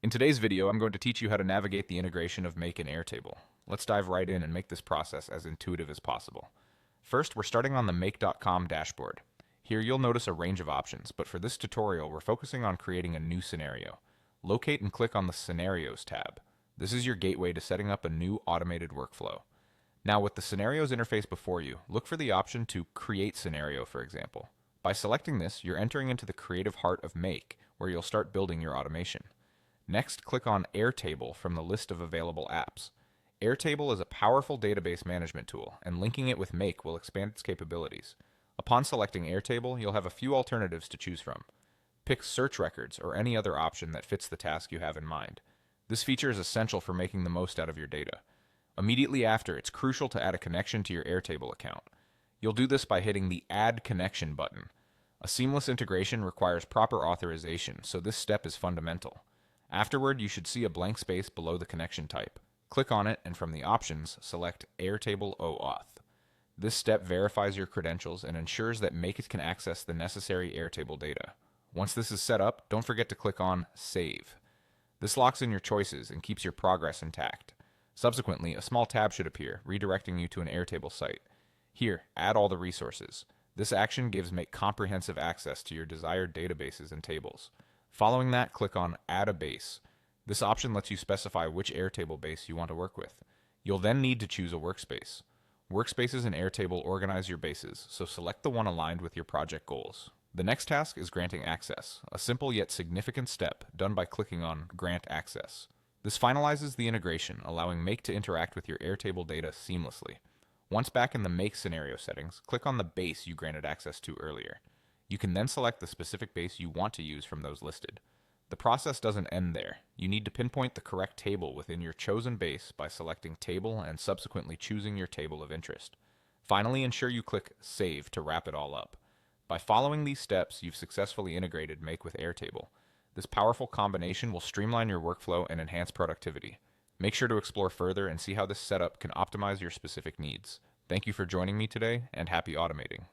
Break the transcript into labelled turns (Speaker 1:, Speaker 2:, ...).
Speaker 1: In today's video, I'm going to teach you how to navigate the integration of Make and Airtable. Let's dive right in and make this process as intuitive as possible. First, we're starting on the Make.com dashboard. Here you'll notice a range of options, but for this tutorial, we're focusing on creating a new scenario. Locate and click on the Scenarios tab. This is your gateway to setting up a new automated workflow. Now, with the Scenarios interface before you, look for the option to Create Scenario, for example. By selecting this, you're entering into the creative heart of Make, where you'll start building your automation. Next, click on Airtable from the list of available apps. Airtable is a powerful database management tool, and linking it with Make will expand its capabilities. Upon selecting Airtable, you'll have a few alternatives to choose from. Pick Search Records or any other option that fits the task you have in mind. This feature is essential for making the most out of your data. Immediately after, it's crucial to add a connection to your Airtable account. You'll do this by hitting the Add Connection button. A seamless integration requires proper authorization, so this step is fundamental. Afterward, you should see a blank space below the connection type. Click on it, and from the options, select Airtable OAuth. This step verifies your credentials and ensures that Make can access the necessary Airtable data. Once this is set up, don't forget to click on Save. This locks in your choices and keeps your progress intact. Subsequently, a small tab should appear, redirecting you to an Airtable site. Here, add all the resources. This action gives Make comprehensive access to your desired databases and tables. Following that, click on Add a Base. This option lets you specify which Airtable base you want to work with. You'll then need to choose a workspace. Workspaces in Airtable organize your bases, so select the one aligned with your project goals. The next task is granting access, a simple yet significant step done by clicking on Grant Access. This finalizes the integration, allowing Make to interact with your Airtable data seamlessly. Once back in the Make scenario settings, click on the base you granted access to earlier. You can then select the specific base you want to use from those listed. The process doesn't end there. You need to pinpoint the correct table within your chosen base by selecting Table and subsequently choosing your table of interest. Finally, ensure you click Save to wrap it all up. By following these steps, you've successfully integrated Make with Airtable. This powerful combination will streamline your workflow and enhance productivity. Make sure to explore further and see how this setup can optimize your specific needs. Thank you for joining me today, and happy automating.